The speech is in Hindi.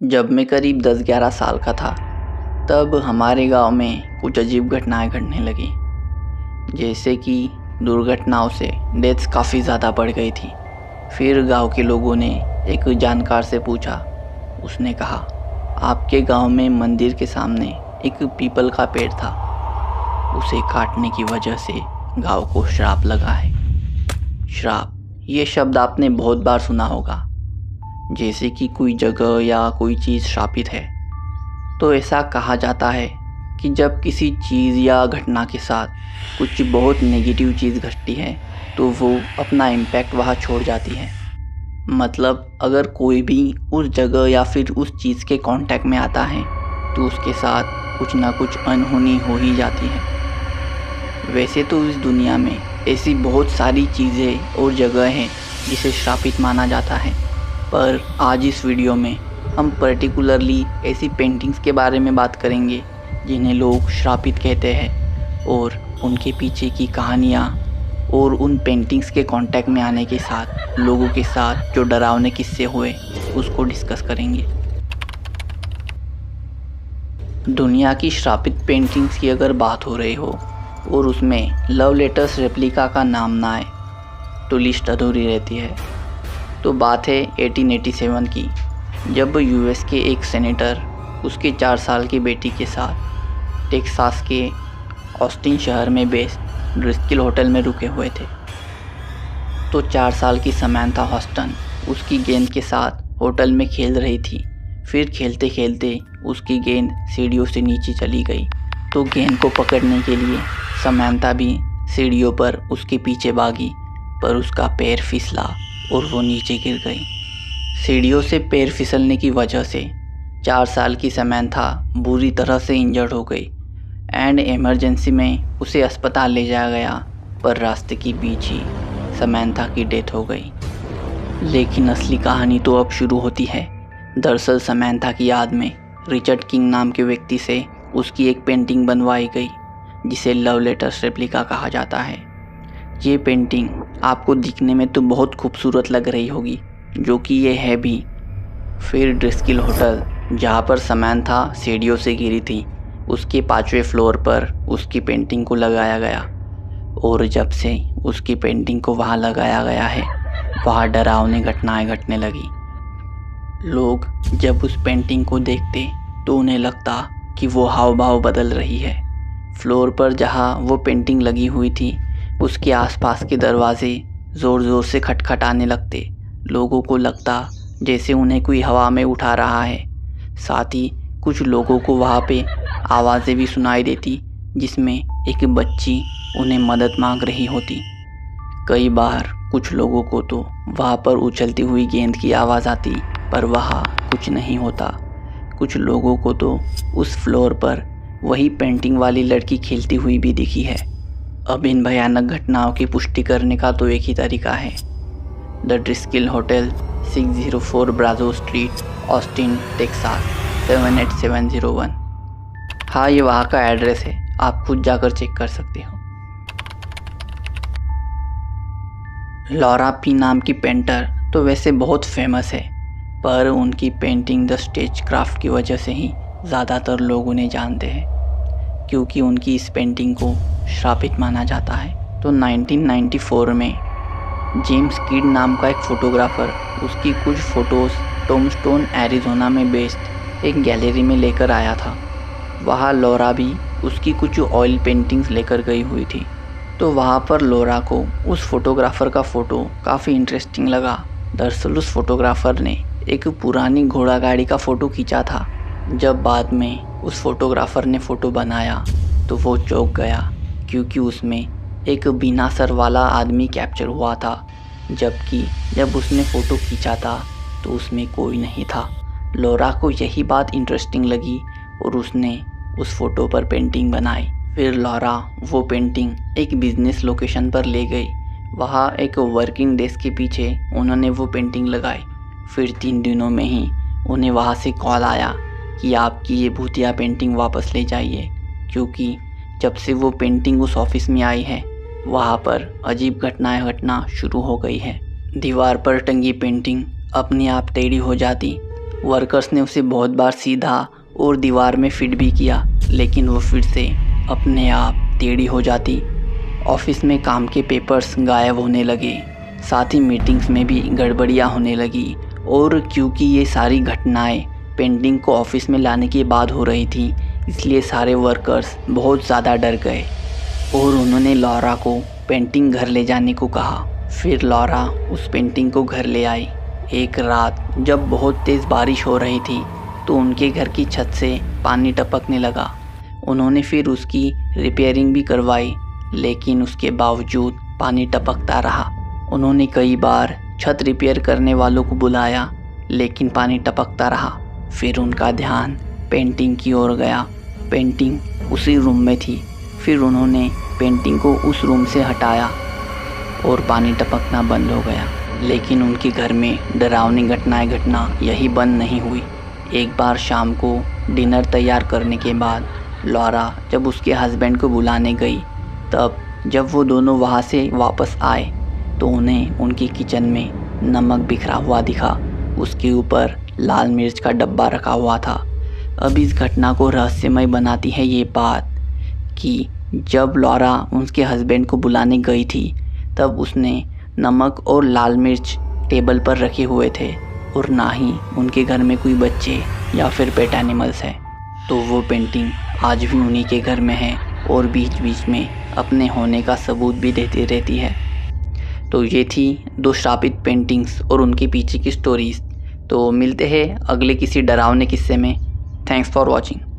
जब मैं करीब 10-11 साल का था तब हमारे गांव में कुछ अजीब घटनाएं घटने लगी। जैसे कि दुर्घटनाओं से डेथ्स काफ़ी ज़्यादा बढ़ गई थी। फिर गांव के लोगों ने एक जानकार से पूछा। उसने कहा, आपके गांव में मंदिर के सामने एक पीपल का पेड़ था, उसे काटने की वजह से गांव को श्राप लगा है। श्राप, ये शब्द आपने बहुत बार सुना होगा। जैसे कि कोई जगह या कोई चीज़ श्रापित है, तो ऐसा कहा जाता है कि जब किसी चीज़ या घटना के साथ कुछ बहुत नेगेटिव चीज़ घटती है तो वो अपना इम्पैक्ट वहाँ छोड़ जाती है। मतलब अगर कोई भी उस जगह या फिर उस चीज़ के कांटेक्ट में आता है तो उसके साथ कुछ ना कुछ अनहोनी हो ही जाती है। वैसे तो इस दुनिया में ऐसी बहुत सारी चीज़ें और जगह हैं जिसे श्रापित माना जाता है, पर आज इस वीडियो में हम पर्टिकुलरली ऐसी पेंटिंग्स के बारे में बात करेंगे जिन्हें लोग श्रापित कहते हैं और उनके पीछे की कहानियाँ और उन पेंटिंग्स के कांटेक्ट में आने के साथ लोगों के साथ जो डरावने किस्से हुए उसको डिस्कस करेंगे। दुनिया की श्रापित पेंटिंग्स की अगर बात हो रही हो और उसमें लव लेटर्स रेप्लिका का नाम ना आए तो लिस्ट अधूरी रहती है। तो बात है 1887 की, जब यूएस के एक सेनेटर उसके 4 साल की बेटी के साथ टेक्सास के ऑस्टिन शहर में बेस्ड ड्रिस्किल होटल में रुके हुए थे। तो 4 साल की समैंथा हॉस्टन उसकी गेंद के साथ होटल में खेल रही थी। फिर खेलते खेलते उसकी गेंद सीढ़ियों से नीचे चली गई। तो गेंद को पकड़ने के लिए समैंथा भी सीढ़ियों पर उसके पीछे भागी, पर उसका पैर फिसला और वो नीचे गिर गई। सीढ़ियों से पैर फिसलने की वजह से 4 साल की समैंथा बुरी तरह से इंजर्ड हो गई एंड इमरजेंसी में उसे अस्पताल ले जाया गया, पर रास्ते के बीच ही समैंथा की डेथ हो गई। लेकिन असली कहानी तो अब शुरू होती है। दरअसल समैंथा की याद में रिचर्ड किंग नाम के व्यक्ति से उसकी एक पेंटिंग बनवाई गई जिसे लव लेटर्स रेप्लिका कहा जाता है। ये पेंटिंग आपको दिखने में तो बहुत खूबसूरत लग रही होगी, जो कि ये है भी। फिर ड्रिस्किल होटल जहाँ पर समैंथा सीढ़ियों से गिरी थी, उसके 5वें फ्लोर पर उसकी पेंटिंग को लगाया गया और जब से उसकी पेंटिंग को वहाँ लगाया गया है वहाँ डरावनी घटनाएं घटने लगी। लोग जब उस पेंटिंग को देखते तो उन्हें लगता कि वो हाव भाव बदल रही है। फ्लोर पर जहाँ वो पेंटिंग लगी हुई थी उसके आसपास के दरवाजे ज़ोर ज़ोर से खटखटाने लगते। लोगों को लगता जैसे उन्हें कोई हवा में उठा रहा है। साथ ही कुछ लोगों को वहाँ पे आवाज़ें भी सुनाई देती जिसमें एक बच्ची उन्हें मदद मांग रही होती। कई बार कुछ लोगों को तो वहाँ पर उछलती हुई गेंद की आवाज़ आती, पर वहाँ कुछ नहीं होता। कुछ लोगों को तो उस फ्लोर पर वही पेंटिंग वाली लड़की खेलती हुई भी दिखी है। अब इन भयानक घटनाओं की पुष्टि करने का तो एक ही तरीका है। The Driskill Hotel, 604 Brazos Street, Austin, Texas 78701। हाँ, ये वहाँ का एड्रेस है, आप खुद जाकर चेक कर सकते हो। लॉरा पी नाम की पेंटर तो वैसे बहुत फेमस है, पर उनकी पेंटिंग द स्टेज क्राफ्ट की वजह से ही ज़्यादातर लोग उन्हें जानते हैं, क्योंकि उनकी इस पेंटिंग को श्रापित माना जाता है। तो 1994 में जेम्स किड नाम का एक फ़ोटोग्राफ़र उसकी कुछ फ़ोटोज़ टॉमस्टोन एरिज़ोना में बेस्ड एक गैलरी में लेकर आया था। वहाँ लॉरा भी उसकी कुछ ऑयल पेंटिंग्स लेकर गई हुई थी। तो वहाँ पर लॉरा को उस फोटोग्राफ़र का फ़ोटो काफ़ी इंटरेस्टिंग लगा। दरअसल उस फोटोग्राफ़र ने एक पुरानी घोड़ा गाड़ी का फ़ोटो खींचा था। जब बाद में उस फोटोग्राफ़र ने फ़ोटो बनाया तो वो चौंक गया, क्योंकि उसमें एक बिना सर वाला आदमी कैप्चर हुआ था, जबकि जब उसने फ़ोटो खींचा था तो उसमें कोई नहीं था। लॉरा को यही बात इंटरेस्टिंग लगी और उसने उस फ़ोटो पर पेंटिंग बनाई। फिर लॉरा वो पेंटिंग एक बिज़नेस लोकेशन पर ले गई। वहाँ एक वर्किंग डेस्क के पीछे उन्होंने वो पेंटिंग लगाई। फिर 3 दिनों में ही उन्हें वहाँ से कॉल आया कि आपकी ये भूतिया पेंटिंग वापस ले जाइए, क्योंकि जब से वो पेंटिंग उस ऑफिस में आई है वहाँ पर अजीब घटनाएं घटना शुरू हो गई है। दीवार पर टंगी पेंटिंग अपने आप टेढ़ी हो जाती वर्कर्स ने उसे बहुत बार सीधा और दीवार में फिट भी किया, लेकिन वो फिर से अपने आप टेढ़ी हो जाती। ऑफिस में काम के पेपर्स गायब होने लगे, साथ ही मीटिंग्स में भी गड़बड़ियाँ होने लगी। और क्योंकि ये सारी घटनाएं पेंटिंग को ऑफिस में लाने के बाद हो रही थी, इसलिए सारे वर्कर्स बहुत ज़्यादा डर गए और उन्होंने लॉरा को पेंटिंग घर ले जाने को कहा। फिर लॉरा उस पेंटिंग को घर ले आई। एक रात जब बहुत तेज़ बारिश हो रही थी तो उनके घर की छत से पानी टपकने लगा। उन्होंने फिर उसकी रिपेयरिंग भी करवाई, लेकिन उसके बावजूद पानी टपकता रहा। उन्होंने कई बार छत रिपेयर करने वालों को बुलाया, लेकिन पानी टपकता रहा। फिर उनका ध्यान पेंटिंग की ओर गया। पेंटिंग उसी रूम में थी। फिर उन्होंने पेंटिंग को उस रूम से हटाया और पानी टपकना बंद हो गया। लेकिन उनके घर में डरावनी घटनाएं घटना यही बंद नहीं हुई। एक बार शाम को डिनर तैयार करने के बाद लॉरा जब उसके हस्बैंड को बुलाने गई, तब जब वो दोनों वहाँ से वापस आए तो उन्हें उनकी किचन में नमक बिखरा हुआ दिखा। उसके ऊपर लाल मिर्च का डब्बा रखा हुआ था। अब इस घटना को रहस्यमय बनाती है ये बात कि जब लॉरा उसके हस्बैंड को बुलाने गई थी, तब उसने नमक और लाल मिर्च टेबल पर रखे हुए थे और ना ही उनके घर में कोई बच्चे या फिर पेट एनिमल्स है। तो वो पेंटिंग आज भी उन्हीं के घर में है और बीच बीच में अपने होने का सबूत भी देती रहती है। तो ये थी 2 श्रापित पेंटिंग्स और उनके पीछे की स्टोरीज़। तो मिलते हैं अगले किसी डरावने किस्से में। Thanks for watching.